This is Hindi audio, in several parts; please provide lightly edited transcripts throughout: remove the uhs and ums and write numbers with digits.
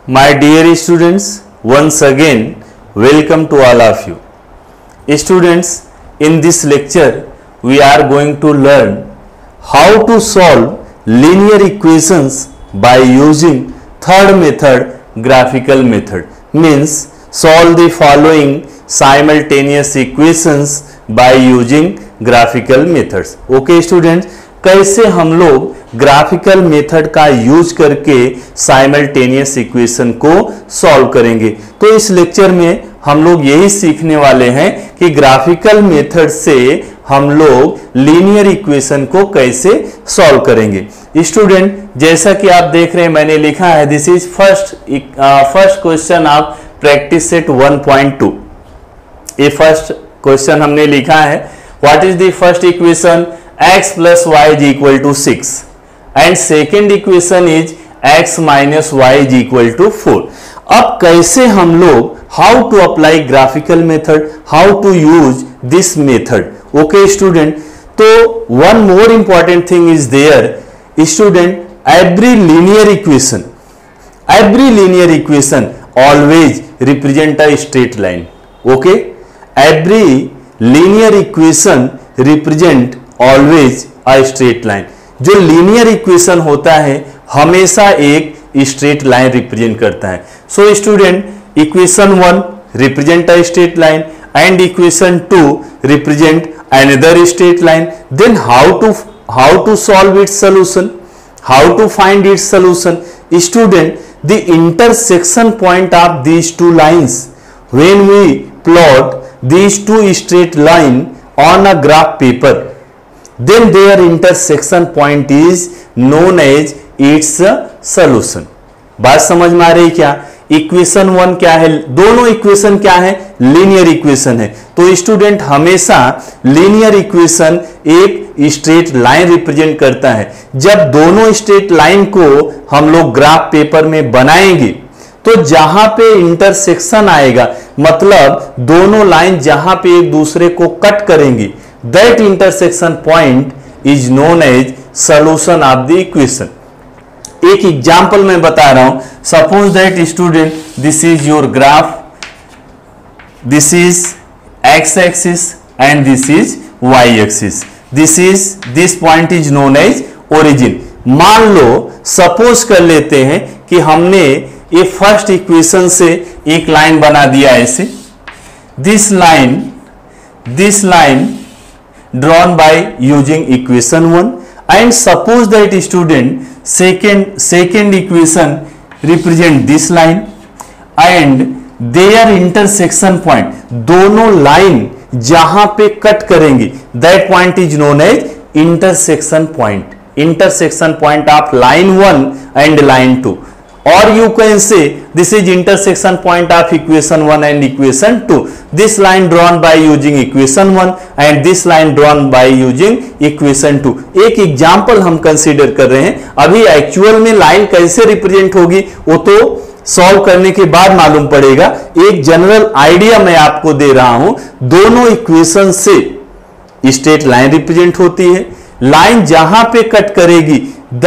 My dear students, once again welcome to all of you. Students, in this lecture we are going to learn how to solve linear equations by using third method, graphical method. Means solve the following simultaneous equations by using graphical methods. Okay students, कैसे हम लोग ग्राफिकल मेथड का यूज करके साइमल्टेनियस इक्वेशन को सॉल्व करेंगे। तो इस लेक्चर में हम लोग यही सीखने वाले हैं कि ग्राफिकल मेथड से हम लोग लीनियर इक्वेशन को कैसे सॉल्व करेंगे। स्टूडेंट, जैसा कि आप देख रहे हैं मैंने लिखा है this is first question of practice set 1.2। ये फर्स्ट क्वेश्चन हमने लिखा है। What is the first equation? x plus y is equal to 6 and second equation is x minus y is equal to 4. अब कैसे हम लोग how to apply graphical method, how to use this method? Okay student, तो one more important thing is there student, every linear equation always represent a straight line. Okay, every linear equation represent always a straight line. जो लीनियर इक्वेशन होता है हमेशा एक स्ट्रेट लाइन रिप्रेजेंट करता है। So student, equation 1 represent a straight line and equation 2 represent another straight line. Then how to solve its solution, how to find its solution? Student, the intersection point of these two lines when we plot these two straight line on a graph paper, then their intersection point is known as its solution. बात समझ में आ रही क्या? इक्वेशन 1 क्या है? दोनों इक्वेशन क्या है? लीनियर इक्वेशन है। तो स्टूडेंट, हमेशा लीनियर इक्वेशन एक स्ट्रेट लाइन रिप्रेजेंट करता है। जब दोनों स्ट्रेट लाइन को हम लोग ग्राफ पेपर में बनाएंगे तो जहां पे इंटरसेक्शन आएगा, मतलब दोनों लाइन जहां पे एक दूसरे को कट करेंगी, that intersection point is known as solution of the equation. एक एग्जाम्पल मैं बता रहा हूं। Suppose that student, this is your graph, this is x axis and this is y axis. This point is known as origin. मान लो, सपोज कर लेते हैं कि हमने ये फर्स्ट इक्वेशन से एक लाइन बना दिया ऐसे, this line drawn by using equation 1 and suppose that student second equation represent this line and their intersection point, दोनों लाइन जहां पे कट करेंगी that point is known as intersection point of line 1 and line 2, or you can say this is intersection point of equation 1 and equation 2. This line drawn by using equation 1 and this line drawn by using equation 2. एक एग्जाम्पल हम कंसीडर कर रहे हैं। अभी एक्चुअल में लाइन कैसे रिप्रेजेंट होगी वो तो सॉल्व करने के बाद मालूम पड़ेगा। एक जनरल आइडिया मैं आपको दे रहा हूं। दोनों इक्वेशन से स्ट्रेट लाइन रिप्रेजेंट होती है। लाइन जहां पे कट करेगी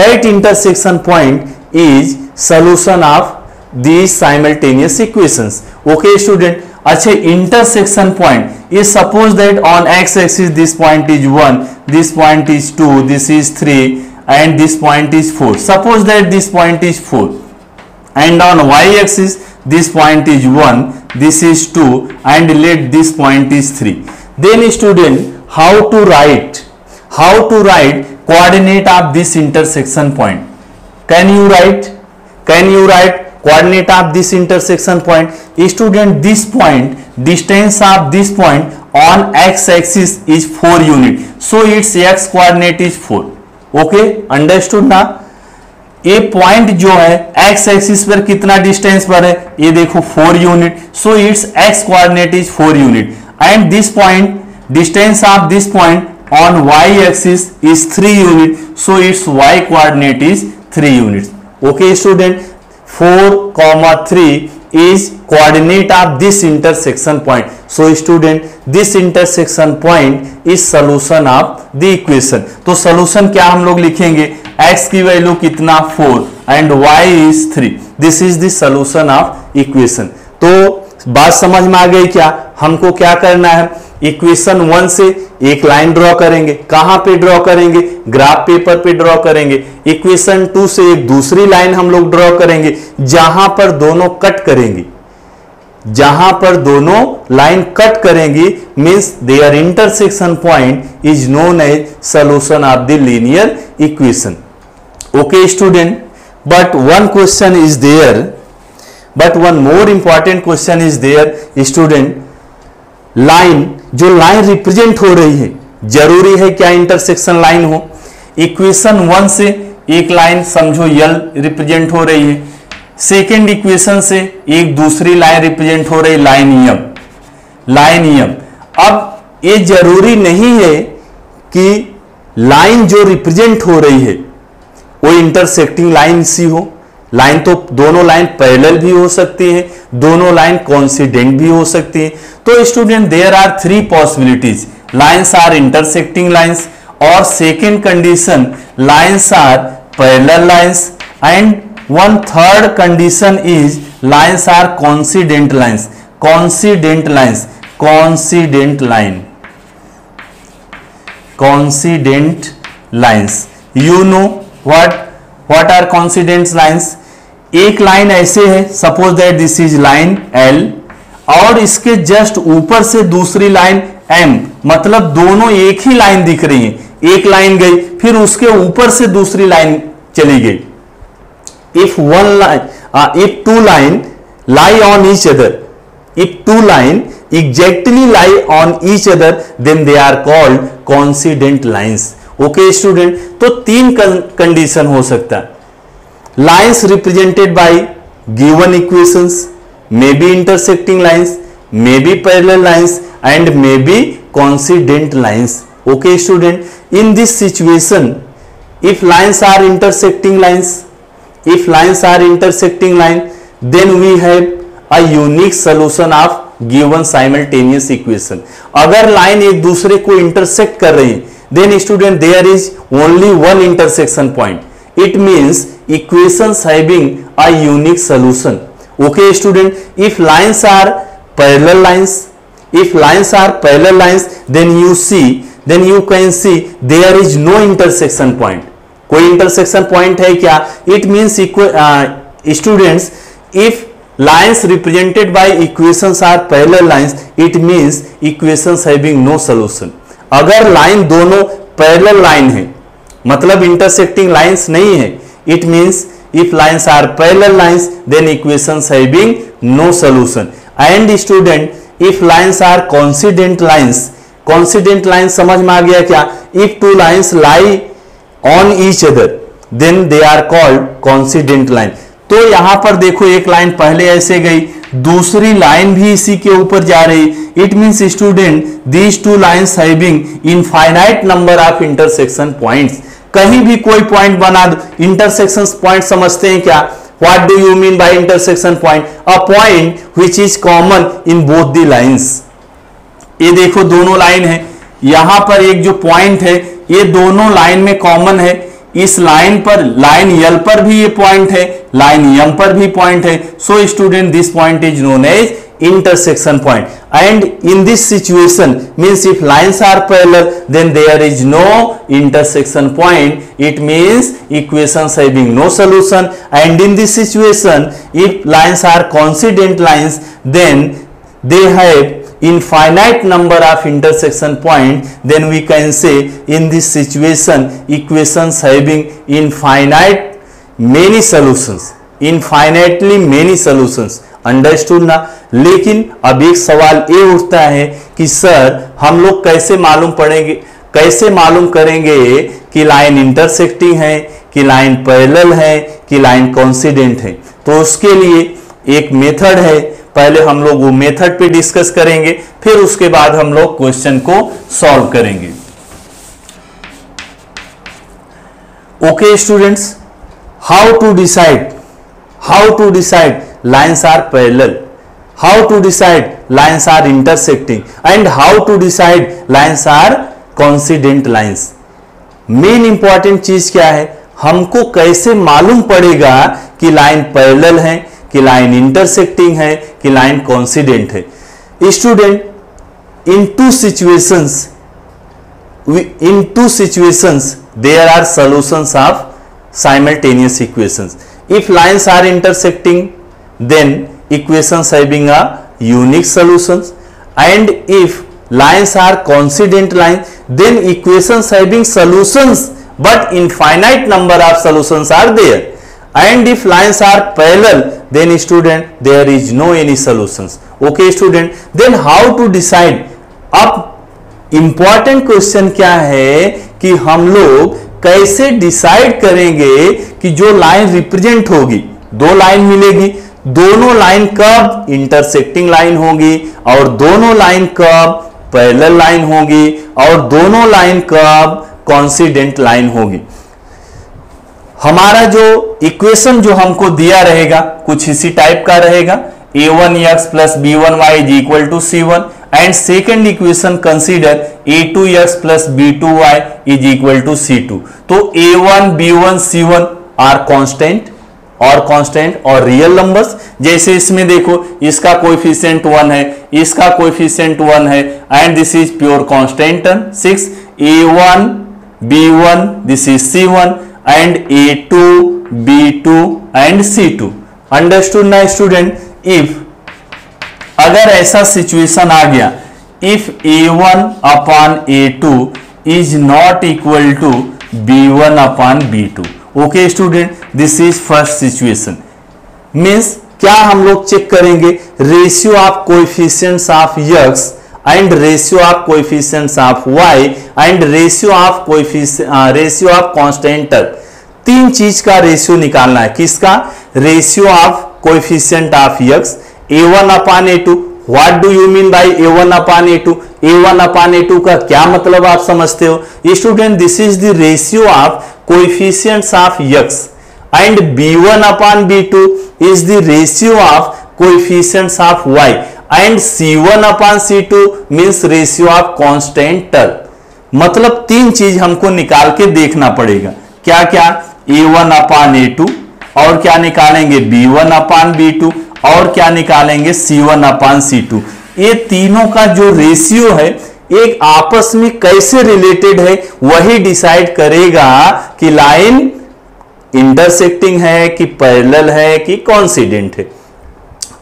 that intersection point is solution of these simultaneous equations. Okay student, अच्छा intersection point, ये suppose that on x axis this point is 1, this point is 2, this is 3 and this point is 4. Suppose that this point is 4 and on y axis this point is 1, this is 2 and let this point is 3. Then student, how to write coordinate of this intersection point? Can you write coordinate of this intersection point? Student, this point, distance of this point on x axis is 4 unit, so its x coordinate is 4. Okay, understood ना? ये पॉइंट जो है x एक्सिस पर कितना डिस्टेंस पर है? ये देखो 4 unit, so it's x coordinate is 4 unit and this point, distance of this point on y axis is 3 unit, so it's y coordinate is 3 units. Okay student, 4, 3 is coordinate of this intersection point. So student, this intersection point is solution of the equation. तो solution क्या हम लोग लिखेंगे, x की वैल्यू कितना 4 and y is 3. This is the solution of equation. तो बात समझ में आ गई क्या? हमको क्या करना है, इक्वेशन 1 से एक लाइन ड्रॉ करेंगे. कहां पे ड्रॉ करेंगे, ग्राफ पेपर पे ड्रॉ करेंगे. इक्वेशन 2 से एक दूसरी लाइन हम लोग ड्रॉ करेंगे जहां पर दोनों कट करेंगी. जहां पर दोनों लाइन कट करेंगी means their intersection point is known as solution of the linear equation. Okay student, but one question is there, but one more important question is there student. Line, जो लाइन रिप्रेजेंट हो रही है, जरूरी है क्या इंटरसेक्शन लाइन हो. इक्वेशन 1 से एक लाइन समझो यल रिप्रेजेंट हो रही है, सेकेंड इक्वेशन से एक दूसरी लाइन रिप्रेजेंट हो रही, लाइन एम, लाइन एम. अब ये जरूरी नहीं है कि लाइन जो रिप्रेजेंट हो रही है वो इंटरसेक्टिंग लाइन सी हो. लाइन तो दोनों लाइन पैरेलल भी हो सकती है, दोनों लाइन कोइंसिडेंट भी हो सकती है. तो student there are 3 possibilities. Lines are intersecting lines, और second condition lines are parallel lines, and one third condition is lines are coincident lines. Coincident lines, coincident line, coincident lines. You know what are coincident lines? एक लाइन ऐसे है, suppose that this is line L और इसके जस्ट ऊपर से दूसरी लाइन M, मतलब दोनों एक ही लाइन दिख रही है. एक लाइन गई, फिर उसके ऊपर से दूसरी लाइन चली गई. If one line, if two line lie on each other, if two line exactly lie on each other, then they are called coincident lines. Okay student, तो 3 कंडीशन हो सकता है. Lines represented by given equations may be intersecting lines, may be parallel lines, and may be coincident lines. Okay student, in this situation, if lines are intersecting lines, if lines are intersecting line, then we have a unique solution of given simultaneous equation. अगर लाइन एक दूसरे को इंटरसेक्ट कर रही है, then student there is only one intersection point. It means equations having a unique solution. Okay student, if lines are parallel lines, if lines are parallel lines, then you can see there is no intersection point. कोई इंटरसेक्शन पॉइंट है क्या? It means students, if lines represented by equations are parallel lines, it means equations having no solution. अगर लाइन दोनों पैरेलल लाइन है, मतलब इंटरसेक्टिंग लाइंस नहीं है, it means if lines are parallel lines then equations having no solution. And student, if lines are coincident lines, coincident lines समझ में आ गया क्या? If two lines lie on each other, then they are called coincident line. तो यहां पर देखो एक लाइन पहले ऐसे गई, दूसरी लाइन भी इसी के ऊपर जा रही. It means student these two lines having infinite number of intersection points. कहीं भी कोई पॉइंट बना दो, इंटरसेक्शन पॉइंट समझते हैं क्या? What do you mean by intersection point? A point which is common in both the lines. ये देखो दोनों लाइन है, यहां पर एक जो पॉइंट है ये दोनों लाइन में कॉमन है. इस लाइन पर, लाइन यल पर भी ये पॉइंट है, लाइन एम पर भी पॉइंट है. So student this point is known as intersection point. And in this situation means if lines are parallel then there is no intersection point. It means equations having no solution. And in this situation if lines are coincident lines then they have infinite number of intersection point. Then we can say in this situation equations having infinite many solutions, infinitely many solutions. Understood ना. लेकिन अब एक सवाल ये उठता है कि सर हम लोग कैसे मालूम करेंगे कि लाइन इंटरसेक्टिंग है, कि लाइन पैरेलल है, कि लाइन कोइंसिडेंट है. तो उसके लिए एक मेथड है, पहले हम लोग वो मेथड पे डिस्कस करेंगे, फिर उसके बाद हम लोग क्वेश्चन को सॉल्व करेंगे. Okay students, how to decide lines are parallel, how to decide lines are intersecting, and how to decide lines are coincident lines. Main important चीज क्या है, हमको कैसे मालूम पड़ेगा कि लाइन पैरेलल है, कि लाइन इंटरसेक्टिंग है, कि लाइन कोइंसिडेंट है. Student, in two situations there are solutions of simultaneous equations. If lines are intersecting, then equations having a unique solutions, and if lines are coincident lines, then equations having solutions but infinite number of solutions are there. And if lines are parallel, then student there is no any solutions. Okay student, then how to decide? अब इंपॉर्टेंट क्वेश्चन क्या है कि हम लोग कैसे डिसाइड करेंगे कि जो लाइन रिप्रेजेंट होगी, दो लाइन मिलेगी, दोनों लाइन कब इंटरसेक्टिंग लाइन होगी और दोनों लाइन कब पैरेलल लाइन होगी और दोनों लाइन कब कोइंसिडेंट लाइन होगी. हमारा जो इक्वेशन जो हमको दिया रहेगा कुछ इसी टाइप का रहेगा, a1x plus b1y is equal to c1, and second equation consider a2x plus b2y is equal to c2. तो a1 b1 c1 are constant और रियल नंबर्स. जैसे इसमें देखो, इसका कोएफिशिएंट 1 है, इसका कोएफिशिएंट 1 है, and this is pure constant term 6. a1 b1 this is c1 and a2 b2 and c2. Understood ना स्टूडेंट? इफ अगर ऐसा सिचुएशन आ गया, if a1 upon a2 is not equal to b1 upon b2. Okay student, this is first situation. Means क्या हम लोग चेक करेंगे? Ratio of coefficients of x and ratio of coefficients of y and ratio of constant term. तीन चीज का रेशियो निकालना है. किसका? Ratio of coefficient of x, a1 upon a2. What do you mean by a1 upon a2? a1 upon a2 का क्या मतलब आप समझते हो student? This is the ratio of coefficients of x and b1 upon b2 is the ratio of coefficients of y and c1 upon c2 means ratio of constant term. मतलब तीन चीज हमको निकाल के देखना पड़ेगा. क्या क्या? a1 अपान a2, और क्या निकालेंगे? b1 अपान b2, और क्या निकालेंगे? c1 upon c2. ये तीनों का जो रेशियो है एक आपस में कैसे रिलेटेड है वही डिसाइड करेगा कि लाइन इंटरसेक्टिंग है कि पैरेलल है कि कोइंसिडेंट है.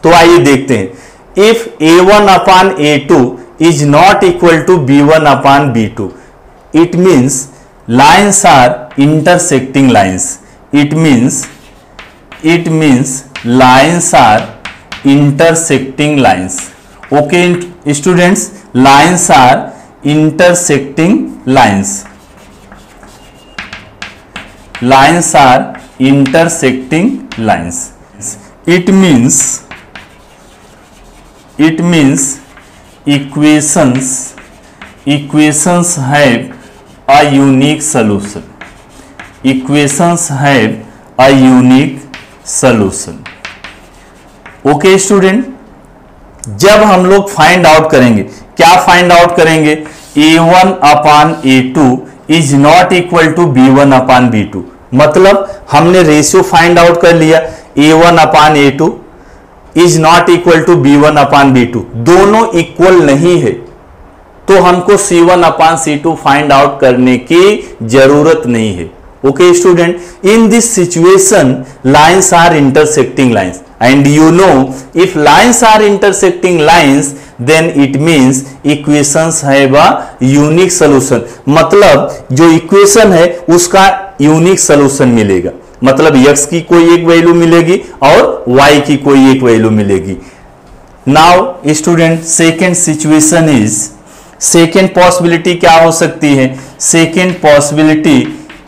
तो आइए देखते हैं. If a1 upon a2 is not equal to b1 upon b2, it means lines are intersecting lines. It means lines are intersecting lines. Okay students, lines are intersecting lines. Lines are intersecting lines. It means equations have a unique solution. Equations have a unique solution. Okay student, जब हम लोग फाइंड आउट करेंगे, क्या फाइंड आउट करेंगे? a1 upon a2 is not equal to b1 upon b2. मतलब हमने रेशियो फाइंड आउट कर लिया, a1 upon a2 is not equal to b1 upon b2. दोनों इक्वल नहीं है तो हमको c1 upon c2 find out करने की जरूरत नहीं है. Okay student, in this situation lines are intersecting lines, and you know if lines are intersecting lines then it means equations have a unique solution. मतलब जो इक्वेशन है उसका यूनिक सॉल्यूशन मिलेगा. मतलब x की कोई एक वैल्यू मिलेगी और y की कोई एक वैल्यू मिलेगी. Now student, second situation is, second possibility क्या हो सकती है? Second possibility,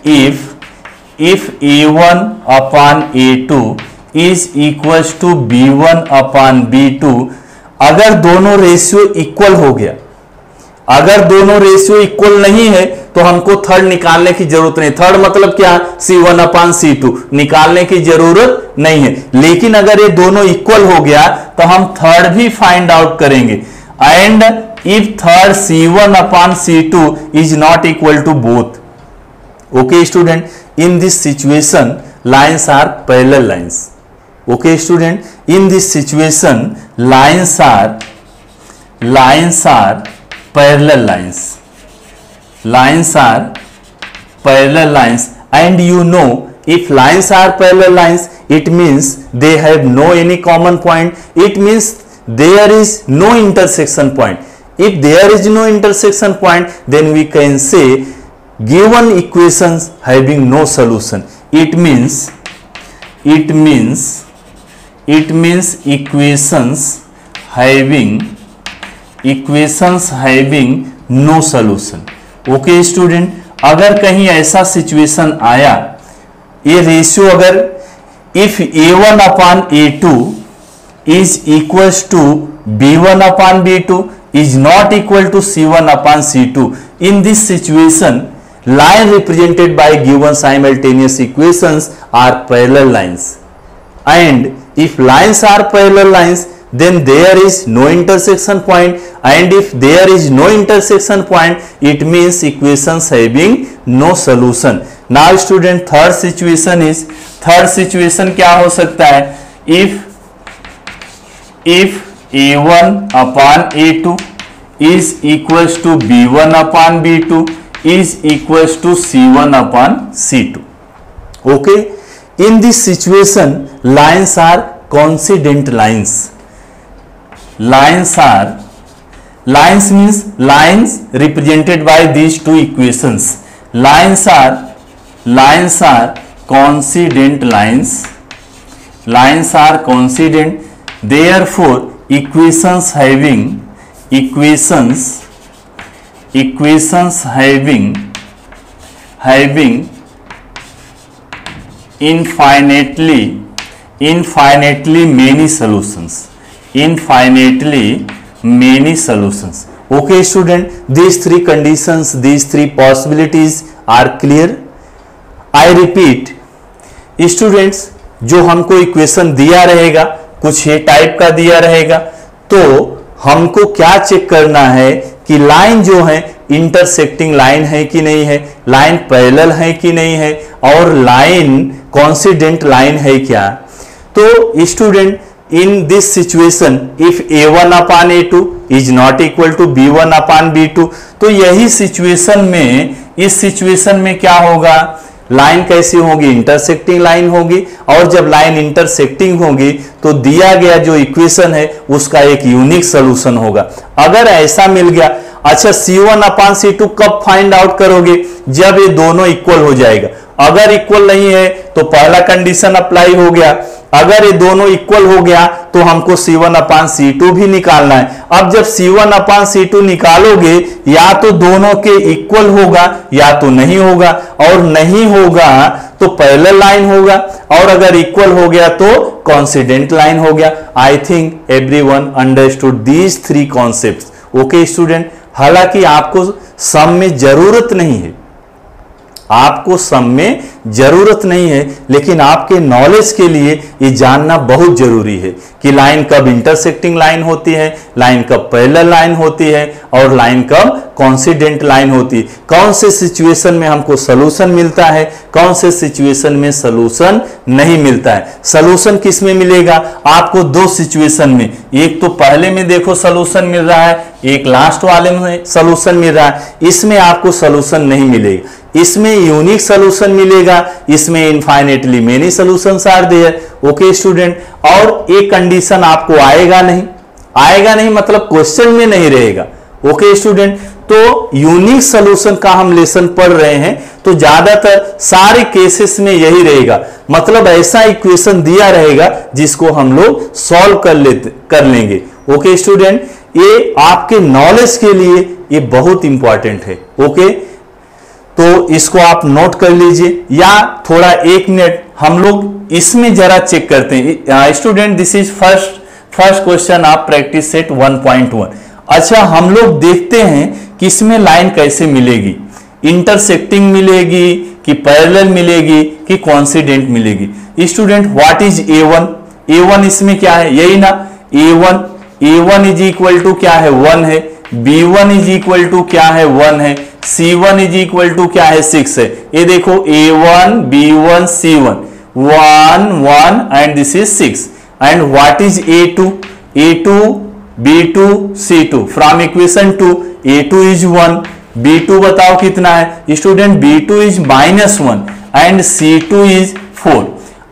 if a1 upon a2 is equals to b1 upon b2, अगर दोनों रेशियो इक्वल हो गया, अगर दोनों रेशियो इक्वल नहीं है तो तो हमको थर्ड निकालने की जरूरत नहीं। थर्ड मतलब क्या, C1 अपान C2 निकालने की जरूरत नहीं है। लेकिन अगर ये दोनों इक्वल हो गया तो हम थर्ड भी फाइंड आउट करेंगे। And if third C1 upon C2 is not equal to both, okay student, in this situation lines are parallel lines. Okay student, in this situation lines are parallel lines. Lines are parallel lines, and you know if lines are parallel lines it means they have no any common point. It means there is no intersection point. If there is no intersection point, then we can say given equations having no solution. It means equations having no solution. Okay student, अगर कहीं ऐसा सिचुएशन आया, ये रेशियो अगर if A1 upon A2 is equals to B1 upon B2 is not equal to C1 upon C2, in this situation line represented by given simultaneous equations are parallel lines. And if lines are parallel lines, then there is no intersection point, and if there is no intersection point, it means equations having no solution. Now student, third situation क्या हो सकता है, if A1 upon A2 is equals to B1 upon B2 is equals to C1 upon C2. Okay, in this situation lines are coincident lines. Lines means lines represented by these two equations. Lines are coincident lines. Lines are coincident, therefore equations having infinitely many solutions. Okay student, these three conditions, these three possibilities are clear. I repeat students, जो हमको इक्वेशन दिया रहेगा कुछ ये टाइप का दिया रहेगा, तो हमको क्या चेक करना है कि लाइन जो है इंटरसेक्टिंग लाइन है कि नहीं है, लाइन पैरेलल है कि नहीं है, और लाइन कोइंसिडेंट लाइन है क्या। तो student, in this situation if A1 upon A2 is not equal to B1 upon B2, तो यही सिचुएशन में, इस सिचुएशन में क्या होगा, लाइन कैसी होगी, इंटरसेक्टिंग लाइन होगी, और जब लाइन इंटरसेक्टिंग होगी तो दिया गया जो इक्वेशन है उसका एक यूनिक सोल्यूशन होगा। अगर ऐसा मिल गया, अच्छा C1 अपान C2 कब फाइंड आउट करोगे, जब ये दोनों इक्वल हो जाएगा। अगर इक्वल नहीं है तो पहला कंडीशन अप्लाई हो गया, अगर ये दोनों इक्वल हो गया तो हमको C1 अपान C2 भी निकालना है। अब जब C1 अपान C2 निकालोगे, या तो दोनों के इक्वल होगा या तो नहीं होगा, और नहीं होगा तो पैरेलल लाइन होगा, और अगर इक्वल हो गया तो कोइंसिडेंट लाइन हो गया। I think everyone understood these three concepts. Okay student, हालांकि आपको सम में जरूरत नहीं है, आपको सम में जरूरत नहीं है, लेकिन आपके नॉलेज के लिए ये जानना बहुत जरूरी है कि लाइन कब इंटरसेक्टिंग लाइन होती है, लाइन कब पैरेलल लाइन होती है, और लाइन कब कोइंसिडेंट लाइन होती है। कौन से सिचुएशन में हमको सॉल्यूशन मिलता है, कौन से सिचुएशन में सॉल्यूशन नहीं मिलता है। सॉल्यूशन किस में मिलेगा, आपको दो सिचुएशन में, एक तो पहले में देखो सॉल्यूशन मिल रहा है, एक लास्ट वाले में सॉल्यूशन मिल रहा है। इसमें आपको सॉल्यूशन नहीं मिलेगा, इसमें यूनिक सॉल्यूशन मिलेगा, इसमें infinitely many solutions are there. Okay student, और एक कंडीशन आपको आएगा नहीं मतलब क्वेश्चन में नहीं रहेगा। ओके स्टूडेंट, तो यूनिक सॉल्यूशन का हम लेसन पढ़ रहे हैं, तो ज्यादातर सारे केसेस में यही रहेगा, मतलब ऐसा इक्वेशन दिया रहेगा जिसको हम लोग सॉल्व कर लेंगे। ओके स्टूडेंट, ये आपके नॉलेज के लिए ये बहुत इंपॉर्टेंट है। ओके, तो इसको आप नोट कर लीजिए, या थोड़ा एक मिनट हम लोग इसमें जरा चेक करते हैं। Student, this is first question of practice set 1.1। अच्छा, हम लोग देखते हैं कि इसमें लाइन कैसे मिलेगी। इंटरसेक्टिंग मिलेगी कि पैरेलल मिलेगी कि कोइंसिडेंट मिलेगी। Student what is A1? A1 इसमें क्या है, यही ना A1 इज इक्वल टू क्या है 1 है, B1 इज इक्वल टू क्या है 1 है, C1 इज इक्वल टू क्या है 6 है। ये देखो A1 B1 C1 1 1 and this is 6 and what is A2 B2 C2 from equation 2 A2 is 1, B2 बताओ कितना है student, B2 is -1 and C2 is 4।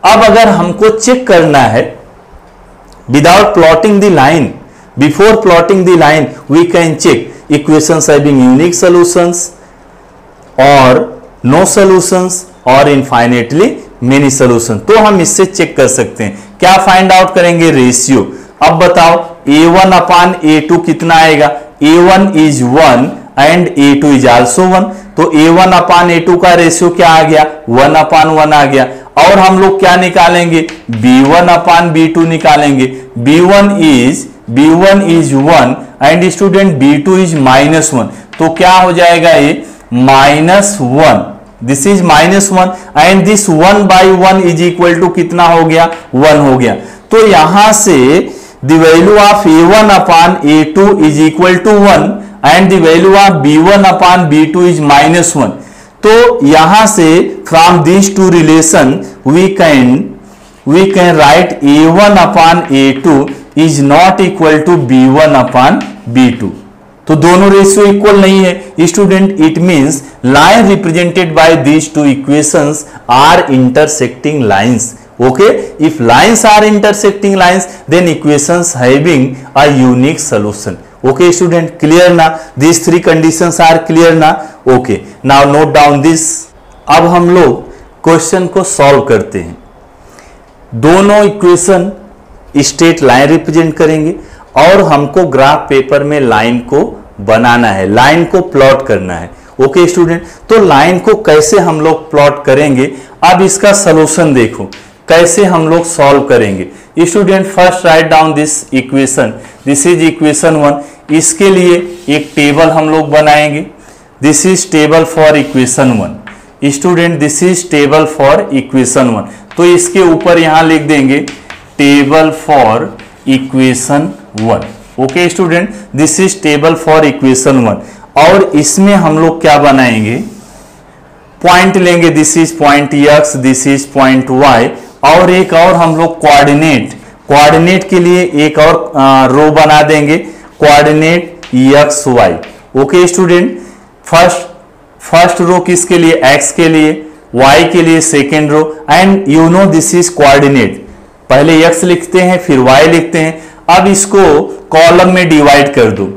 अब अगर हमको चेक करना है without plotting the line, before plotting the line we can check equations having unique solutions और नो सॉल्यूशंस और इनफाइनेटली मेनी सॉल्यूशन। तो हम इससे चेक कर सकते हैं, क्या फाइंड आउट करेंगे, रेशियो। अब बताओ A1 अपान A2 कितना आएगा, A1 is 1 and A2 is also 1, तो A1 अपान A2 का रेशियो क्या आ गया 1 अपान 1 आ गया। और हम लोग क्या निकालेंगे, B1 अपान B2 निकालेंगे, B1 is 1 and student B2 is -1, तो क्या हो जाएगा ये -1, this is -1 and this 1 by 1 is equal to कितना हो गया 1 हो गया। तो यहां से the value of A1 upon A2 is equal to 1 and the value of B1 upon B2 is -1। तो यहां से from this two relation we can write A1 upon A2 is not equal to B1 upon B2। तो दोनों रेशियो इक्वल नहीं है student, it means line represented by these two equations are intersecting lines. Okay, if lines are intersecting lines, then equations having a unique solution. Okay, student, clear na? These three conditions are clear na? Okay, now note down this. अब हम लोग क्वेश्चन को सॉल्व करते हैं। दोनों इक्वेशन स्ट्रेट लाइन रिप्रेजेंट करेंगे और हमको ग्राफ पेपर में लाइन को बनाना है, लाइन को प्लॉट करना है। ओके स्टूडेंट, तो लाइन को कैसे हम लोग प्लॉट करेंगे, अब इसका सोल्यूशन देखो कैसे हम लोग सॉल्व करेंगे। Student first write down this equation, this is equation 1। इसके लिए एक टेबल हम लोग बनाएंगे, this is table for equation 1। Student this is table for equation 1, तो इसके ऊपर यहां लिख देंगे table for equation 1। Okay student, this is table for equation 1 और इसमें हम लोग क्या बनाएंगे, पॉइंट लेंगे, this is point x, this is point y और एक और हम लोग कोऑर्डिनेट के लिए एक और रो बना देंगे, coordinate x y। Okay student, first row किसके लिए, x के लिए, y के लिए second row and you know this is coordinate, पहले x लिखते हैं फिर y लिखते हैं। अब इसको कॉलम में डिवाइड कर दो,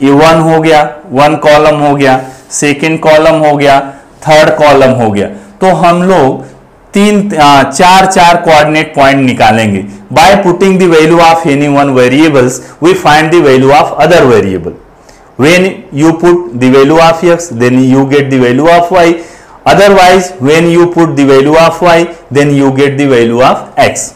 ये 1 हो गया, 1 कॉलम हो गया, सेकेंड कॉलम हो गया, थर्ड कॉलम हो गया। तो हम लोग चार कोऑर्डिनेट पॉइंट निकालेंगे। By putting the value of any one variables we find the value of other variable. When you put the value of x then you get the value of y, otherwise when you put the value of y then you get the value of x।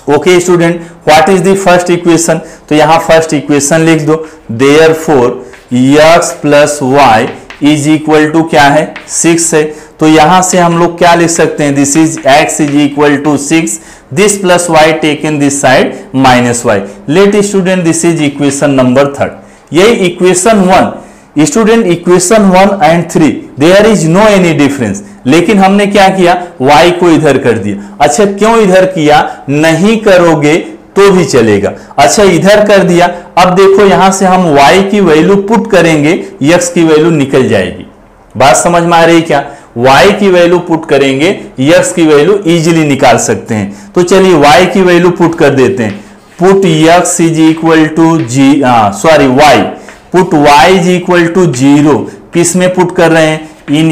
Okay student, what is the first equation, तो यहां फर्स्ट इक्वेशन लिख दो, therefore x plus y is equal to क्या है 6 है। तो यहां से हम लोग क्या लिख सकते हैं, this is x is equal to 6, this plus y taken this side minus y। Let student this is equation number 3, यही equation 1। Student equation 1 and 3 there is no any difference, लेकिन हमने क्या किया, y को इधर कर दिया। अच्छा क्यों इधर किया, नहीं करोगे तो भी चलेगा। अच्छा इधर कर दिया, अब देखो यहां से हम y की वैल्यू पुट करेंगे, x की वैल्यू निकल जाएगी। बात समझ में आ रही क्या, y की वैल्यू पुट करेंगे, x की वैल्यू इजीली निकाल सकते हैं। तो चलिए y की वैल्यू पुट कर देते हैं, put x is equal to y, put y is equal to 0, किस में पुट कर रहे हैं, इन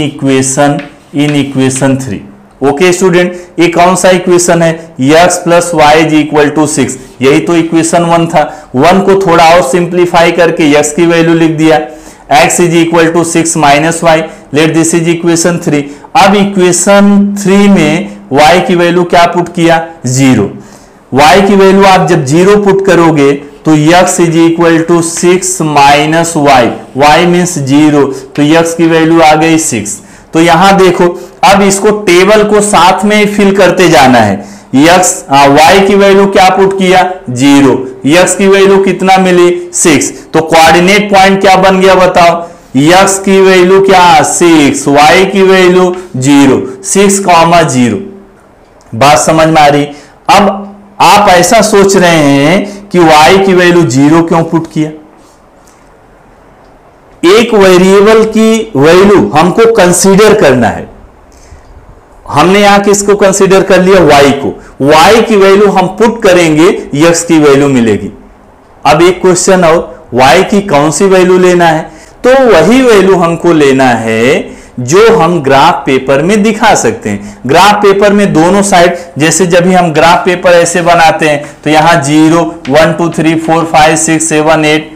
इक्वेशन 3। ओके स्टूडेंट, ये कौन सा इक्वेशन है, x plus y is equal to 6, यही तो इक्वेशन 1 था। 1 को थोड़ा और सिंप्लीफाई करके x की वैल्यू लिख दिया, x is equal to 6 minus y, let this is equation 3। अब इक्वेशन 3 में y की वैल्यू क्या पुट किया, 0। y की वैल्यू आप जब 0 पुट करोगे तो x is equal to 6 minus y, y means 0, तो x की वैल्यू आ गई 6। तो यहां देखो अब इसको टेबल को साथ में फिल करते जाना है। y की वैल्यू क्या पुट किया 0, x की वैल्यू कितना मिली 6, तो कोऑर्डिनेट पॉइंट क्या बन गया बताओ, x की वैल्यू क्या 6, y की वैल्यू 0, 6,0। बात समझ में आ रही। अब आप ऐसा सोच रहे हैं कि y की वैल्यू 0 क्यों पुट किया, एक वेरिएबल की वैल्यू हमको कंसीडर करना है। हमने यहां किसको कंसीडर कर लिया, y को, y की वैल्यू हम पुट करेंगे, x की वैल्यू मिलेगी। अब एक क्वेश्चन और, y की कौन सी वैल्यू लेना है, तो वही वैल्यू हमको लेना है जो हम ग्राफ पेपर में दिखा सकते हैं। ग्राफ पेपर में दोनों साइड, जैसे जब भी हम ग्राफ पेपर ऐसे बनाते हैं तो यहां 0, 1 2 3 4 5 6 7 8,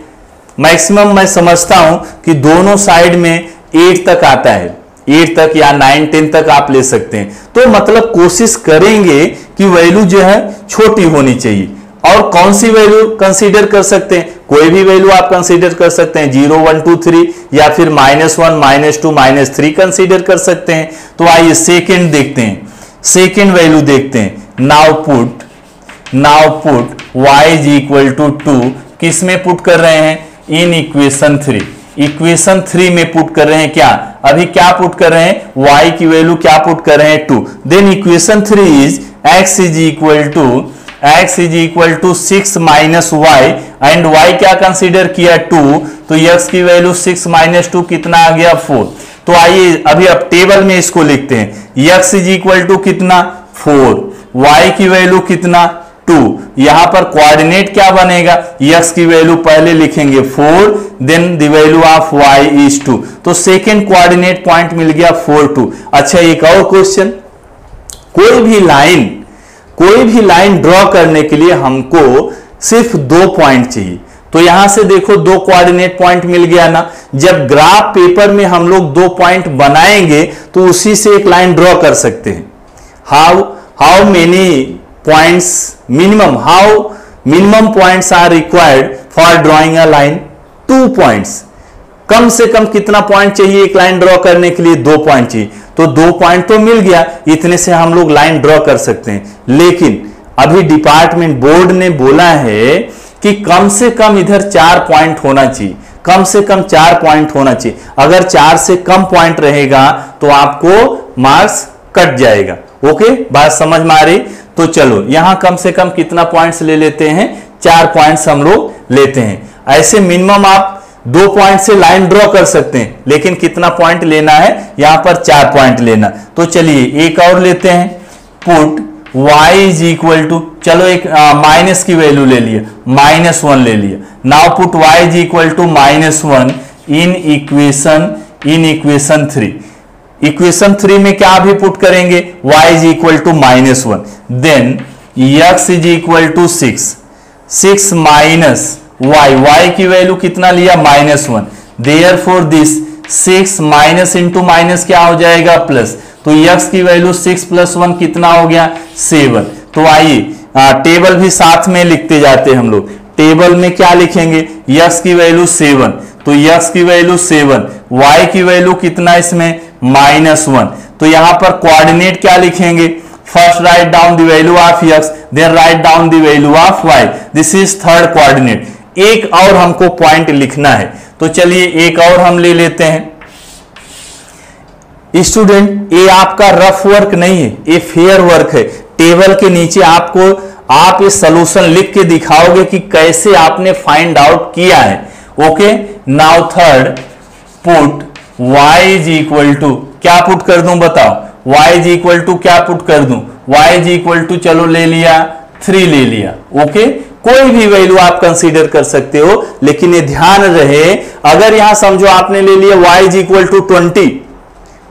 मैक्सिमम मैं समझता हूं कि दोनों साइड में 8 तक आता है, 8 तक या 9 10 तक आप ले सकते हैं। तो मतलब कोशिश करेंगे कि वैल्यू जो है छोटी होनी चाहिए। और कौन सी वैल्यू कंसीडर कर सकते हैं, कोई भी वैल्यू आप कंसीडर कर सकते हैं, 0 1 2 3 या फिर -1 -2 -3 कंसीडर कर सकते हैं। तो आइए सेकंड देखते हैं, सेकंड वैल्यू देखते हैं। Now put y is equal to 2 किस में पुट कर रहे हैं, इन इक्वेशन 3, इक्वेशन 3 में पुट कर रहे हैं। क्या अभी क्या पुट कर रहे हैं, y की वैल्यू क्या पुट कर रहे हैं 2। Then equation 3 is x is equal to 6 minus y, and y क्या कंसीडर किया 2, तो x की वैल्यू 6 माइनस 2 कितना आ गया 4। तो आइए अभी अब टेबल में इसको लिखते हैं, x इज इक्वल टू कितना 4, y की वैल्यू कितना 2, यहां पर कोऑर्डिनेट क्या बनेगा, x की वैल्यू पहले लिखेंगे 4, then the value of y is 2, तो सेकेंड कोऑर्डिनेट पॉइंट मिल गया 4 2। अच्छा एक और क्वेश्चन, कोई भी लाइन ड्रॉ करने के लिए हमको सिर्फ 2 पॉइंट चाहिए। तो यहां से देखो 2 कोऑर्डिनेट पॉइंट मिल गया ना। जब ग्राफ पेपर में हम लोग 2 पॉइंट बनाएंगे तो उसी से एक लाइन ड्रॉ कर सकते हैं। How many points minimum points are required for drawing a line, 2 points. कम से कम कितना पॉइंट चाहिए एक लाइन ड्रॉ करने के लिए, 2 पॉइंट चाहिए। तो 2 पॉइंट तो मिल गया, इतने से हम लोग लाइन ड्रॉ कर सकते हैं। लेकिन अभी डिपार्टमेंट बोर्ड ने बोला है कि कम से कम इधर 4 पॉइंट होना चाहिए, कम से कम 4 पॉइंट होना चाहिए। अगर 4 से कम पॉइंट रहेगा तो आपको मार्क्स कट जाएगा। ओके, बात समझ में आ रही। तो चलो यहां कम से कम कितना पॉइंट्स ले लेते हैं, 4 पॉइंट्स हम लोग लेते हैं। ऐसे मिनिमम आप 2 पॉइंट से लाइन ड्रॉ कर सकते हैं, लेकिन कितना पॉइंट लेना है, यहां पर 4 पॉइंट लेना। तो चलिए एक और लेते हैं, put y is equal to, चलो एक माइनस की वैल्यू ले लिया, -1 ले लिया। Now put y is equal to -1 in equation 3। Equation 3 में क्या भी पुट करेंगे, y is equal to -1, then x is equal to 6 minus y की वैल्यू कितना लिया -1, therefore this 6 minus into minus क्या हो जाएगा प्लस, तो x की वैल्यू 6 + 1 कितना हो गया 7। तो आइए टेबल भी साथ में लिखते जाते हैं हम लोग। टेबल में क्या लिखेंगे, x की वैल्यू 7, तो x की वैल्यू 7, y की वैल्यू कितना इसमें -1। तो यहां पर कोऑर्डिनेट क्या लिखेंगे, first write down the value of x, then write down the value of y, this is third coordinate. एक और हमको पॉइंट लिखना है, तो चलिए एक और हम ले लेते हैं। स्टूडेंट ये आपका रफ वर्क नहीं है, ये फेयर वर्क है। टेबल के नीचे आप ये सॉल्यूशन लिख के दिखाओगे कि कैसे आपने फाइंड आउट किया है। Okay, now third put y is equal to, क्या पुट कर दूं बताओ, y इज इक्वल टू क्या पुट कर दूं, y इज इक्वल टू चलो ले लिया 3 ले लिया। ओके, कोई भी वैल्यू आप कंसीडर कर सकते हो, लेकिन ये ध्यान रहे अगर यहां समझो आपने ले लिया y इज इक्वल टू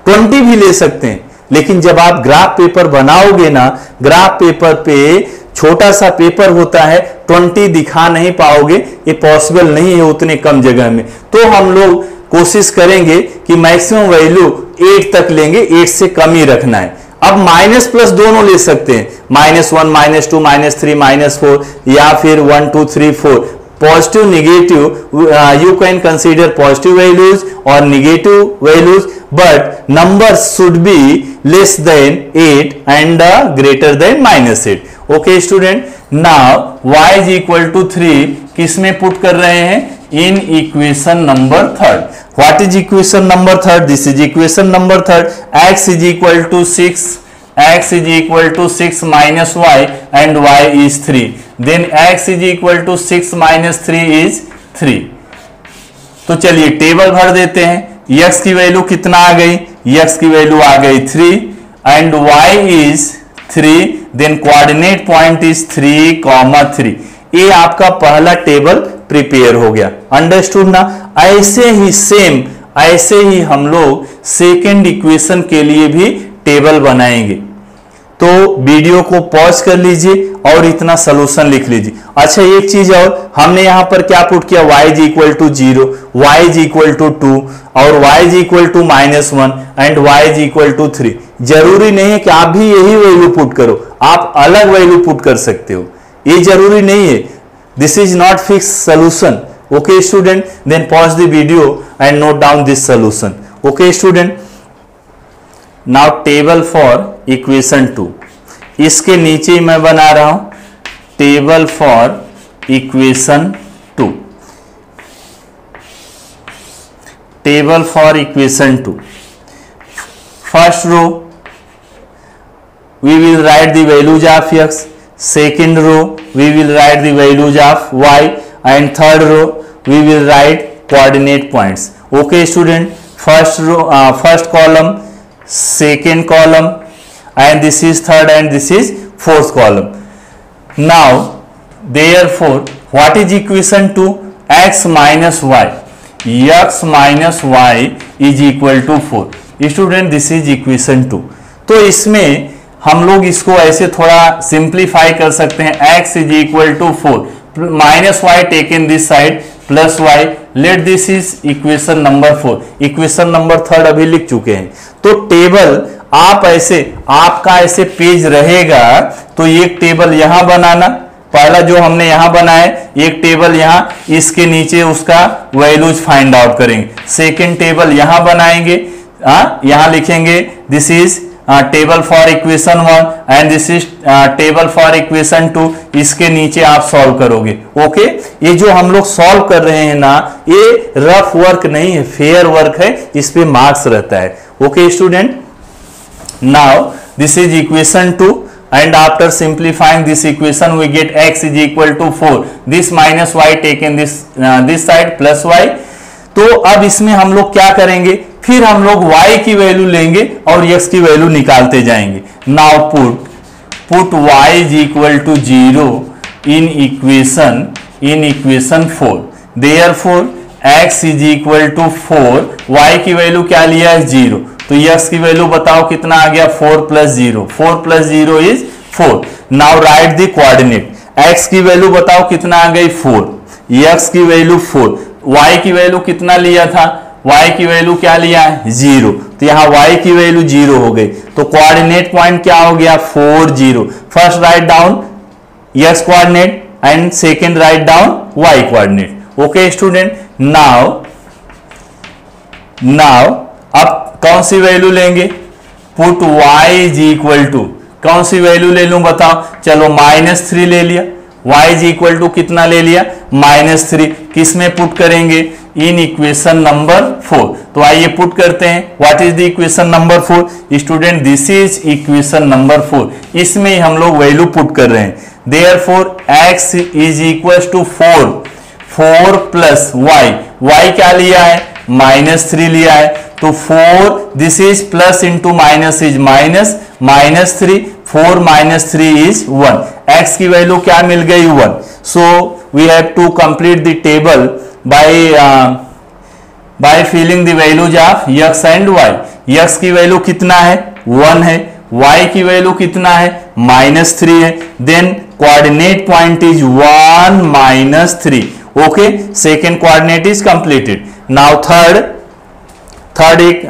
20 भी ले सकते हैं, लेकिन जब आप ग्राफ पेपर बनाओगे ना, ग्राफ पेपर पे छोटा सा पेपर होता है, 20 दिखा नहीं पाओगे, ये पॉसिबल नहीं है उतने कम जगह में। तो हम लोग कोशिश करेंगे कि मैक्सिमम वैल्यू 8 तक लेंगे, 8 से कम ही रखना है। अब माइनस प्लस दोनों ले सकते हैं, -1 -2 -3 -4 या फिर 1 2 3 4। positive, negative, you can consider positive values or negative values, but numbers should be less than 8 and greater than -8. Okay student, now y is equal to 3 किस में पुट कर रहे हैं? इन equation number third. What is equation number third? This is equation number third. x is equal to 6, x is equal to 6 minus y and y is 3. Then x is equal to 6 minus 3 is 3. तो चलिए टेबल भर देते हैं. x की वैल्यू कितना आ गई? x की वैल्यू आ गई 3 and y is 3. Then coordinate point is 3,3. ये आपका पहला टेबल प्रिपेयर हो गया. अंडरस्टूड ना? ऐसे ही सेम, ऐसे ही हम लोग सेकेंड इक्वेशन के लिए भी टेबल बनाएंगे. तो वीडियो को पॉज कर लीजिए और इतना सोल्यूशन लिख लीजिए. अच्छा एक चीज और, हमने यहां पर क्या पुट किया? y is equal to 0, y is equal to 2 और y is equal to -1 and y is equal to 3. जरूरी नहीं है कि आप भी यही वैल्यू पुट करो, आप अलग वैल्यू पुट कर सकते हो, ये जरूरी नहीं है. This is not fix solution. Okay student, then pause the video and note down this solution. Okay student, now table for equation 2. इसके नीचे मैं बना रहा हूं table for equation 2. Table for equation 2. First row we will write the values of x. Second row we will write the values of y and third row we will write coordinate points. Okay student, first row, first column, second column, and this is third and this is fourth column. Now therefore what is equation 2? x minus y. x minus y is equal to 4. Student, this is equation 2. तो इसमें हम लोग इसको ऐसे थोड़ा सिंप्लीफाई कर सकते हैं. x is equal to 4 minus y taken this side plus y. Let this is equation number 4. Equation number third अभी लिख चुके हैं. तो टेबल आप ऐसे, आपका ऐसे पेज रहेगा तो एक टेबल यहां बनाना, पहला जो हमने यहां बनाया, एक टेबल यहां, इसके नीचे उसका वैल्यूज फाइंड आउट करेंगे. सेकेंड टेबल यहां बनाएंगे, यहां लिखेंगे this is table for equation 1 and this is table for equation 2. इसके नीचे आप सॉल्व करोगे. ओके, ये जो हम लोग सॉल्व कर रहे हैं ना, ये रफ वर्क नहीं है, फेयर वर्क है, इस पे मार्क्स रहता है. Okay student, now this is equation 2 and after simplifying this equation we get x is equal to 4. this minus y taken this side plus y. तो अब इसमें हम लोग क्या करेंगे? फिर हम लोग y की वैल्यू लेंगे और x की वैल्यू निकालते जाएंगे. Now put y is equal to 0 in equation 4. Therefore x is equal to 4, y की वैल्यू क्या लिया है? 0. तो x की वैल्यू बताओ कितना आ गया? 4 plus 0. 4 plus 0 is 4. Now right the coordinate. x की वैल्यू बताओ कितना आ गई? 4. x की वैल्यू 4. y की वैल्यू कितना लिया था? y की वैल्यू क्या लिया है? 0. तो यहां y की वैल्यू 0 हो गई. तो कोऑर्डिनेट पॉइंट क्या हो गया? 4 0. First write down x coordinate and second write down y coordinate. Okay student, now अब कौन सी वैल्यू लेंगे? Put y is equal to, कौन सी वैल्यू ले लूं बताओ? चलो -3 ले लिया. y इज इक्वल टू कितना ले लिया? -3. किस में पुट करेंगे? इन इक्वेशन नंबर 4. तो आइए पुट करते हैं. What is the equation number 4? Student, this is equation number 4. इसमें ही हम लोग वैल्यू पुट कर रहे हैं. Therefore x is equal to 4 plus y क्या लिया है? -3 लिया है. तो 4, this is plus into minus is minus, -3, 4 - 3 is 1. x की वैल्यू क्या मिल गई? 1. So we have to complete the table by filling the values of x and y. x की वैल्यू कितना है? 1 है. y की वैल्यू कितना है? -3 है. Then coordinate point is 1 - 3. Okay, second coordinate is completed. Now third एक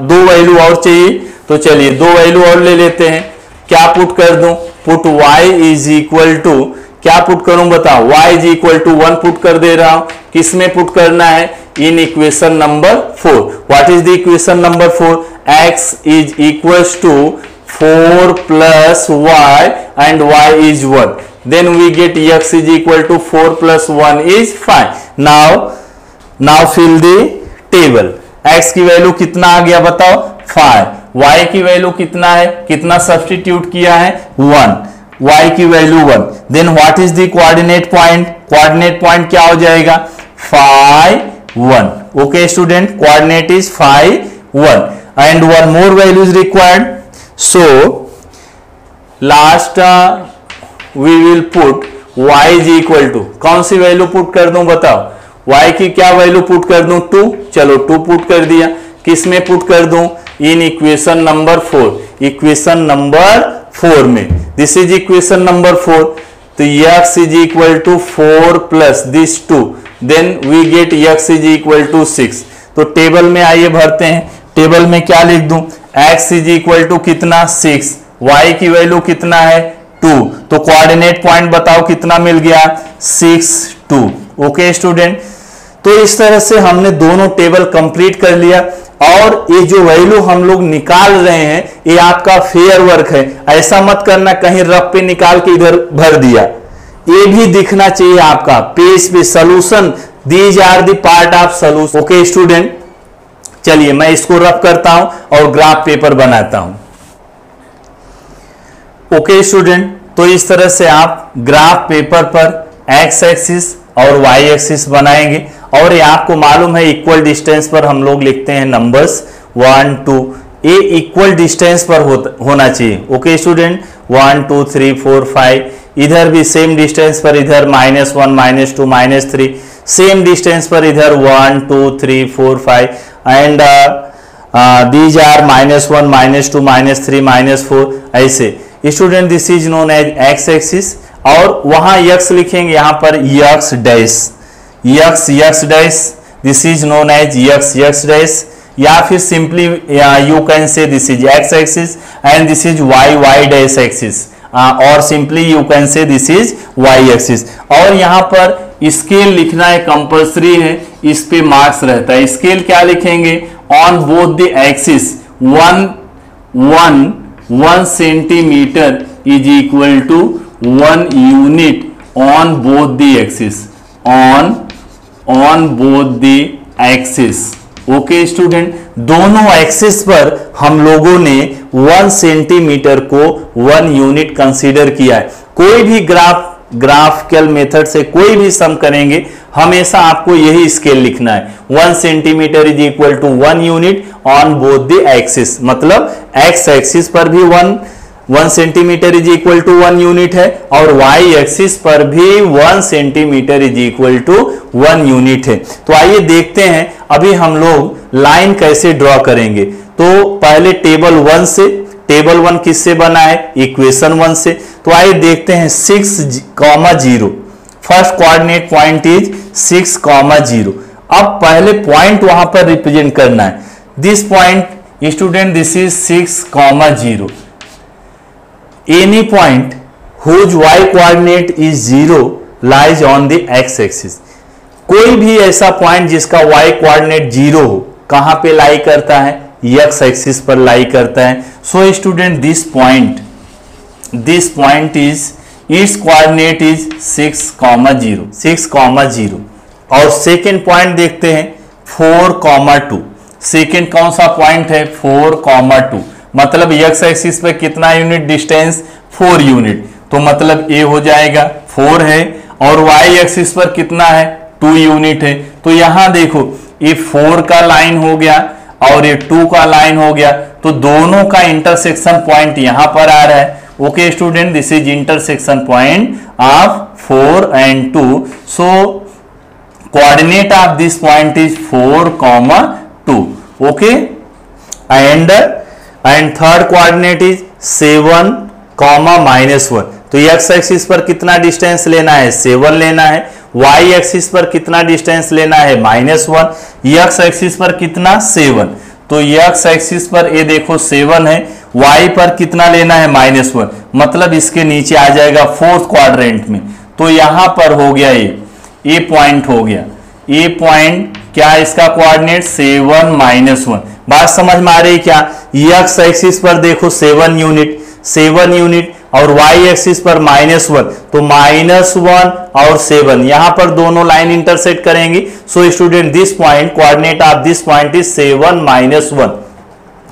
2 वैल्यू और चाहिए. तो चलिए 2 वैल्यू और ले लेते हैं. क्या पुट कर दूं? Put y is equal to क्या पुट करूं बताओ, y is equal to 1 put कर दे रहा हूं। किस में पुट करना है, in equation number 4। What is the equation number 4, x is equals to 4 plus y and y is 1, then we get x is equal to 4 plus 1 is 5। now fill the table। x की वैल्यू कितना आ गया बताओ 5, y की वैल्यू कितना है, कितना सब्स्टिट्यूट किया है 1, y की value 1, then what is the coordinate point, coordinate point क्या हो जाएगा 5 1। Okay student, coordinate is 5 1 and one more value is required. So last we will put y is equal to, कौन सी वैल्यू पुट कर दूं बताओ, y की क्या वैल्यू पुट कर दूं 2, चलो 2 पुट कर दिया। किस में पुट कर दूं, in equation number 4, equation number 4 में, दिस इज इक्वेशन नंबर 4। तो x is equal to 4 plus this 2, then we get x is equal to 6। तो टेबल में आइए भरते हैं, टेबल में क्या लिख दूं, x इज इक्वल टू कितना 6, y की वैल्यू कितना है 2, तो कोऑर्डिनेट पॉइंट बताओ कितना मिल गया 6 2। ओके स्टूडेंट, तो इस तरह से हमने दोनों टेबल कंप्लीट कर लिया और ये जो वैल्यू हम लोग निकाल रहे हैं ये आपका फेयर वर्क है। ऐसा मत करना कहीं रफ पे निकाल के इधर भर दिया, ये भी दिखना चाहिए आपका पेज पे solution, these are the part of solution. Okay student, चलिए मैं इसको रफ करता हूं और ग्राफ पेपर बनाता हूं। ओके स्टूडेंट, तो इस तरह से आप ग्राफ पेपर पर एक्स एक्सिस और वाई एक्सिस बनाएंगे और ये आपको मालूम है इक्वल डिस्टेंस पर हम लोग लिखते हैं नंबर्स 1 2, ये इक्वल डिस्टेंस पर होना चाहिए। ओके स्टूडेंट, 1 2 3 4 5, इधर भी सेम डिस्टेंस पर, इधर -1 -2 -3, सेम डिस्टेंस पर इधर 1 2 3 4 5 एंड दीज आर -1 -2 -3 -4 ऐसे। Student this is known as X axis और वहां x लिखेंगे यहां पर x dash, x dash, this is known as x dash, या फिर simply you can say this is x axis and this is y dash axis, और simply you can say this is y axis. और यहां पर स्केल लिखना है कंपल्सरी है, इस पे मार्क्स रहता है। स्केल क्या लिखेंगे, on both the axis 1 centimetre is equal to 1 unit on both the axis, on both the axis. Okay student, दोनों एक्सिस पर हम लोगों ने 1 सेंटीमीटर को 1 यूनिट कंसीडर किया है। कोई भी ग्राफिकल मेथड से कोई भी सम करेंगे हमेशा आपको यही स्केल लिखना है, 1 centimetre is equal to 1 unit on both the axis, मतलब एक्स एक्सिस पर भी 1 centimetre is equal to 1 unit है और y एक्सिस पर भी 1 centimetre is equal to 1 unit है। तो आइए देखते हैं अभी हम लोग लाइन कैसे ड्रॉ करेंगे। तो पहले टेबल 1 से, टेबल 1 किससे बना है, इक्वेशन 1 से। तो आइए देखते हैं 6, 0, फर्स्ट कोऑर्डिनेट पॉइंट इज 6, 0। अब पहले पॉइंट वहां पर रिप्रेजेंट करना है, this point student this is 6, 0। Any point whose y coordinate is 0 lies on the x axis। कोई भी ऐसा पॉइंट जिसका y कोऑर्डिनेट 0 हो कहां पे लाई करता है, x एक्सिस पर लाई करता है। So student this point is, it's coordinate is 6, 0। और सेकेंड पॉइंट देखते हैं 4, 2। सेकेंड कौन सा पॉइंट है, 4, 2, मतलब x एक्सिस पे कितना यूनिट डिस्टेंस, 4 यूनिट, तो मतलब a हो जाएगा 4 है, और y एक्सिस पर कितना है 2 यूनिट है। तो यहां देखो ये 4 का लाइन हो गया और ये 2 का लाइन हो गया, तो दोनों का इंटरसेक्शन पॉइंट यहां पर आ रहा है। Okay student, this is intersection point of 4 and 2। So coordinate of this point is 4, 2। Okay, and third coordinate is 7, -1। तो x एक्सिस पर कितना डिस्टेंस लेना है, 7 लेना है। y एक्सिस पर कितना डिस्टेंस लेना है, -1। x एक्सिस पर कितना 7, तो x एक्सिस पर ये देखो 7 है, y पर कितना लेना है, -1, मतलब इसके नीचे आ जाएगा 4th क्वाड्रेंट में। तो यहां पर हो गया ये पॉइंट हो गया, ये पॉइंट क्या इसका कोऑर्डिनेट 7 -1। बात समझ में आ रही क्या? एक्स एक्सिस पर देखो 7 यूनिट और वाई एक्सिस पर -1, तो -1 और 7 यहां पर दोनों लाइन इंटरसेक्ट करेंगी। सो student this point coordinate of this point is 7 -1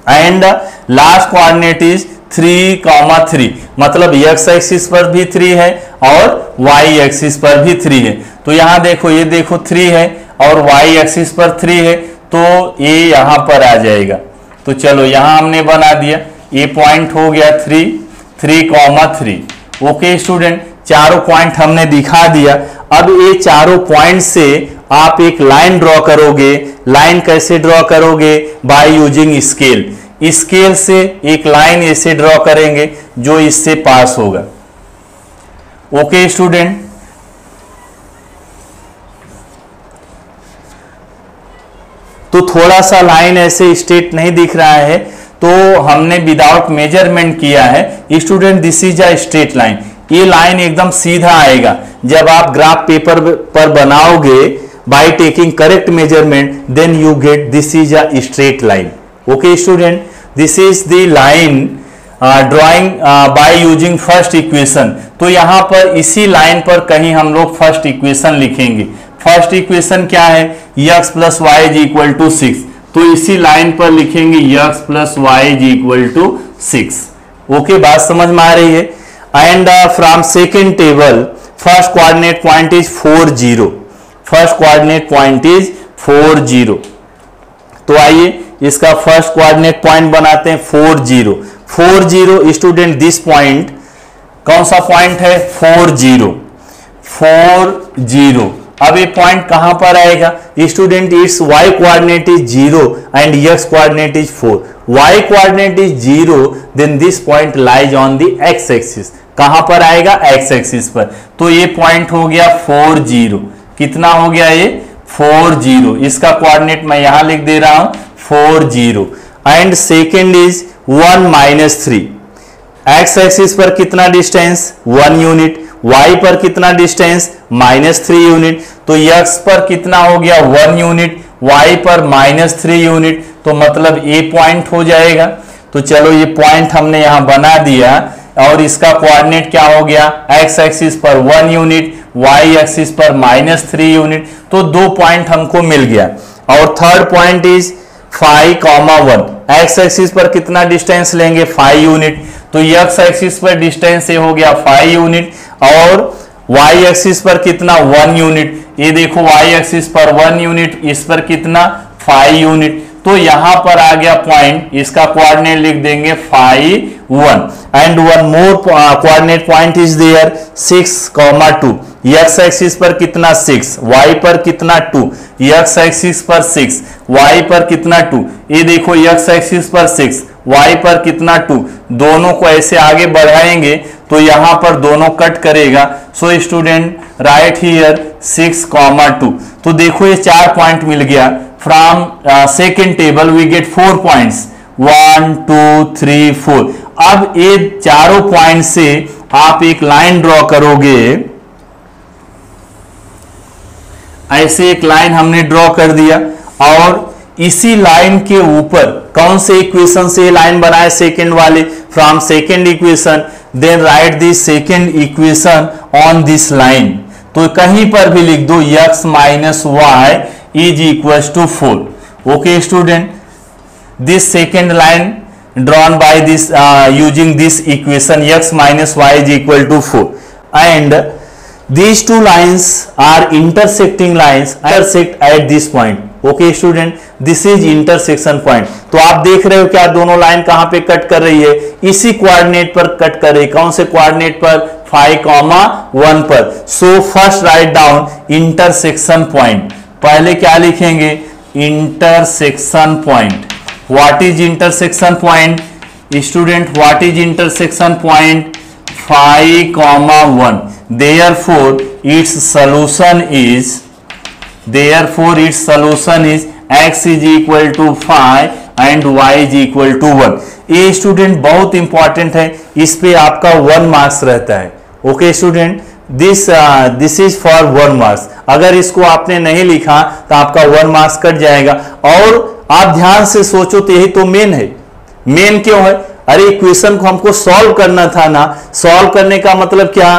and last coordinate is 3, मतलब x एक्सिस पर भी 3 है और y एक्सिस पर भी 3 है। तो यहां देखो, ये देखो 3 है और y एक्सिस पर 3 है, तो ये यहां पर आ जाएगा। तो चलो यहां हमने बना दिया, ये पॉइंट हो गया 3, ओके स्टूडेंट, चारों पॉइंट हमने दिखा दिया। अब ये चारों पॉइंट से आप एक लाइन ड्रॉ करोगे। लाइन कैसे ड्रॉ करोगे? बाय यूजिंग स्केल से एक लाइन ऐसे ड्रॉ करेंगे जो इससे पास होगा। ओके स्टूडेंट, तो थोड़ा सा लाइन ऐसे स्ट्रेट नहीं दिख रहा है, तो हमने विदाउट मेजरमेंट किया है। Student this is a straight line, ये लाइन एकदम सीधा आएगा। जब आप ग्राफ पेपर पर बनाओगे by taking correct measurement, then you get this is a straight line. Okay student, this is the line drawing by using first equation. तो यहां पर इसी लाइन पर कहीं हम लोग फर्स्ट इक्वेशन लिखेंगे। फर्स्ट इक्वेशन क्या है? x + y = 6, तो इसी लाइन पर लिखेंगे x + y = 6। ओके, बात समझ में आ रही है? And from second table first coordinate point is 40। तो आइए इसका फर्स्ट कोऑर्डिनेट पॉइंट बनाते हैं 40 स्टूडेंट, दिस पॉइंट कौन सा पॉइंट है? 40। अब ये पॉइंट कहां पर आएगा? Student it's y coordinate is 0 and x coordinate is 4। y coordinate is 0, then this point lies on the x axis. कहां पर आएगा? x एक्सिस पर। तो ये पॉइंट हो गया 40। कितना हो गया ये? 40। इसका कोऑर्डिनेट मैं यहां लिख दे रहा हूं 40। And second is 1 - 3। x axis पर कितना डिस्टेंस? 1 यूनिट। y पर कितना डिस्टेंस? -3 यूनिट। तो x पर कितना हो गया? 1 यूनिट, y पर -3 यूनिट, तो मतलब ये पॉइंट हो जाएगा। तो चलो ये पॉइंट हमने यहां बना दिया और इसका कोऑर्डिनेट क्या हो गया? x एक्सिस पर 1 यूनिट, y एक्सिस पर -3 यूनिट, तो 2 पॉइंट हमको मिल गया। और third point is 5, 1। x axis पर कितना डिस्टेंस लेंगे? 5 यूनिट, तो x एक्सिस पर डिस्टेंस ये हो गया 5 यूनिट और y एक्सिस पर कितना? 1 यूनिट। ये देखो y एक्सिस पर 1 यूनिट, इस पर कितना? 5 यूनिट। तो यहां पर आ गया पॉइंट, इसका कोऑर्डिनेट लिख देंगे 5, 1 and one more coordinate point is there 6, 2। x axis पर कितना? 6, y पर कितना? 2। x एक्सिस पर 6, y पर कितना? 2। ये देखो x एक्सिस पर 6, y पर कितना? 2। दोनों को ऐसे आगे बढ़ाएंगे तो यहां पर दोनों कट करेगा। So student write here 6, 2। तो देखो ये 4 पॉइंट मिल गया। From second table we get 4 points, 1, 2, 3, 4। अब ये चारों पॉइंट से आप एक लाइन ड्रॉ करोगे। ऐसे एक लाइन हमने ड्रॉ कर दिया और इसी लाइन के ऊपर कौन से इक्वेशन से लाइन बनाए? सेकेंड वाले। From second equation then write this second equation on this line. तो कहीं पर भी लिख दो x - y = 4। Okay student, this second line drawn by this using this equation x - y = 4 and these two lines are intersecting lines, intersect at this point. Okay student, this is intersection point. तो आप देख रहे हो क्या दोनों लाइन कहां पे कट कर रही है? इसी कोऑर्डिनेट पर कट कर रही है। कौन से कोऑर्डिनेट पर? 5, 1 पर। So first write down intersection point. पहले क्या लिखेंगे? Intersection point. What is intersection point? Student, what is intersection point? 5, 1. Therefore, its solution is x = 5 and y = 1. ये स्टूडेंट बहुत इंपॉर्टेंट है, इस पे आपका 1 मार्क्स रहता है। Okay student, this is for 1 marks. अगर इसको आपने नहीं लिखा तो आपका 1 मार्क्स कट जाएगा। और आप ध्यान से सोचो तो यही तो मेन है। मेन क्यों है? अरे इक्वेशन को हमको सॉल्व करना था ना। सॉल्व करने का मतलब क्या?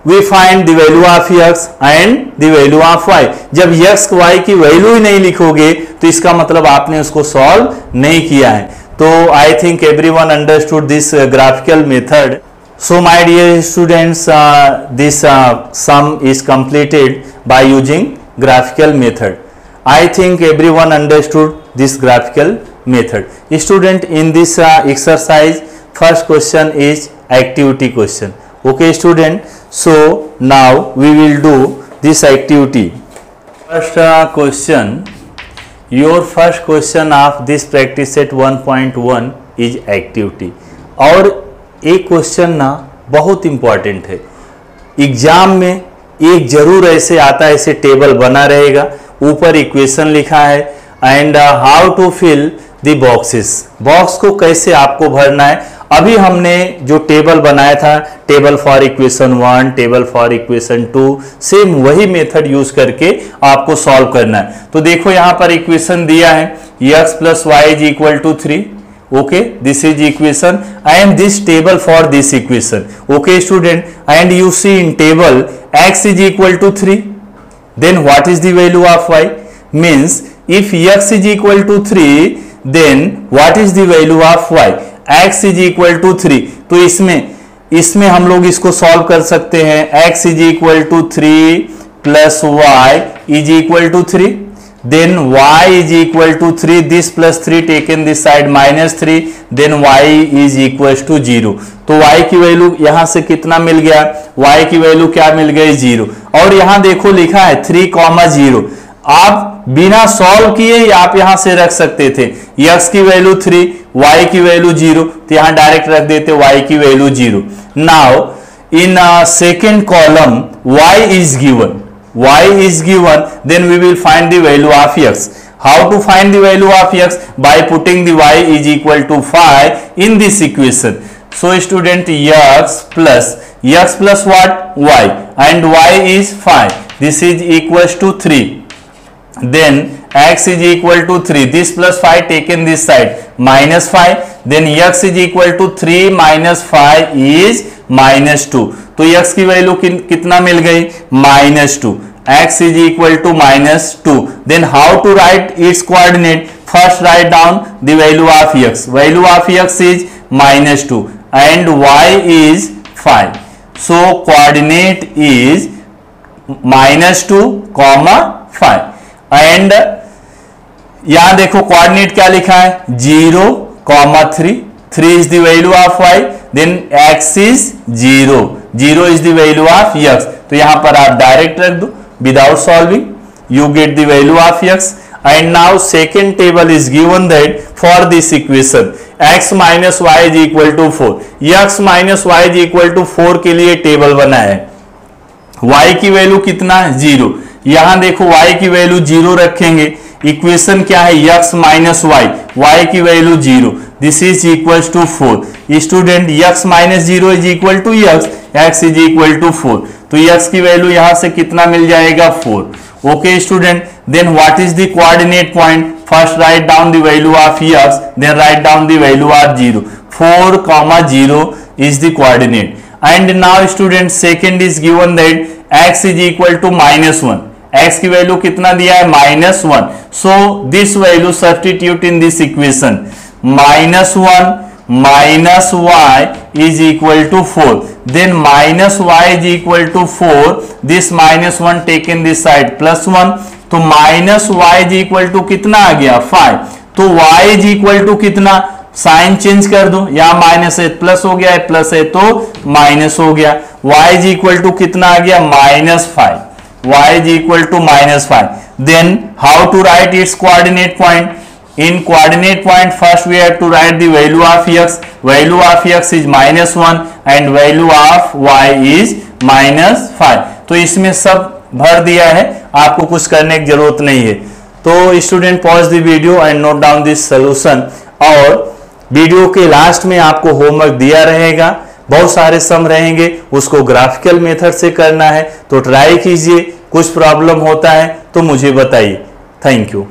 We find the value of x and the value of y। जब x y की वैल्यू ही नहीं लिखोगे तो इसका मतलब आपने उसको सॉल्व नहीं किया है। तो I think everyone understood this graphical method. So my dear students, this sum is completed by using graphical method. I think everyone understood this graphical method. Student, in this exercise, first question is activity question. Okay student, so now we will do this activity. First question, your first question of this practice set 1.1 is activity. और एक क्वेश्चन ना बहुत इंपॉर्टेंट है। एग्जाम में एक जरूर ऐसे आता है, ऐसे टेबल बना रहेगा, ऊपर इक्वेशन लिखा है and how to fill the boxes. Box को कैसे आपको भरना है। अभी हमने जो टेबल बनाया था, table for equation 1, table for equation 2, same वही मेथड यूज करके आपको सॉल्व करना है। तो देखो यहां पर इक्वेशन दिया है x + y = 3। Okay, this is equation and this table for this equation. Okay student, and you see in table x is equal to 3, then what is the value of y? Means if x is equal to 3, then what is the value of y? x is equal to 3। तो इसमें हम लोग इसको सॉल्व कर सकते हैं। x is equal to 3 plus y is equal to 3, then y is equal to 3, this plus 3 taken this side -3, then y is equals to 0। तो y की वैल्यू यहां से कितना मिल गया? y की वैल्यू क्या मिल गई? 0। और यहां देखो लिखा है 3,0। आप बिना सॉल्व किए ही आप यहां से रख सकते थे x की वैल्यू 3, y की वैल्यू 0, तो यहां डायरेक्ट रख देते y की value 0। Now in second column y is given, then we will find the value of x. How to find the value of x? By putting the y is equal to 5 in this equation. So student, x plus what? y, and y is 5. This is equals to 3. Then x is equal to 3. This plus 5 taken this side -5. Then x is equal to 3 minus 5 is -2। तो x की वैल्यू कितना मिल गई? -2। x is equal to -2। Then how to write its coordinate? First write down the value of x. Value of x is -2 and y is 5. So coordinate is -2, 5 and यहां देखो कोऑर्डिनेट क्या लिखा है? 0, 3। 3 is the value of y, then x is 0, 0 is the value of x। तो यहां पर आप डायरेक्ट रख दो without solving, you get the value of x। and now second table is given that for this equation x minus y is equal to 4, x minus y is equal to 4 के लिए टेबल बना है। y की वैल्यू कितना? 0। यहां देखो y की वैल्यू 0 रखेंगे। इक्वेशन क्या है? x माइनस y की value 0, this is equal to 4। Student, x minus 0 is equal to x is equal to 4। तो x की वैल्यू यहां से कितना मिल जाएगा? 4। Okay student, then what is the coordinate point? First write down the value of x, then write down the value of 0। 4, 0 is the coordinate। and now student, second is given that x is equal to -1। x की वैल्यू कितना दिया है? -1। so this value substitute in this equation, -1 minus y is equal to 4, then minus y is equal to 4, this -1 taken this side +1, तो minus y is equal to कितना आ गया? 5। तो y is equal to कितना? साइन चेंज कर दो, यहां माइनस है प्लस हो गया है, प्लस है तो माइनस हो गया। y is equal to कितना आ गया? -5। y is equal to -5। then how to write its coordinate point? in coordinate point, first we have to write the value of x. Value of x is -1 and value of y is -5। तो इसमें सब भर दिया है, आपको कुछ करने की जरूरत नहीं है। तो student, pause the video and note down this solution. और वीडियो के लास्ट में आपको होमवर्क दिया रहेगा, बहुत सारे सम रहेंगे, उसको ग्राफिकल मेथड से करना है, तो ट्राई कीजिए। कुछ प्रॉब्लम होता है तो मुझे बताइए। Thank you.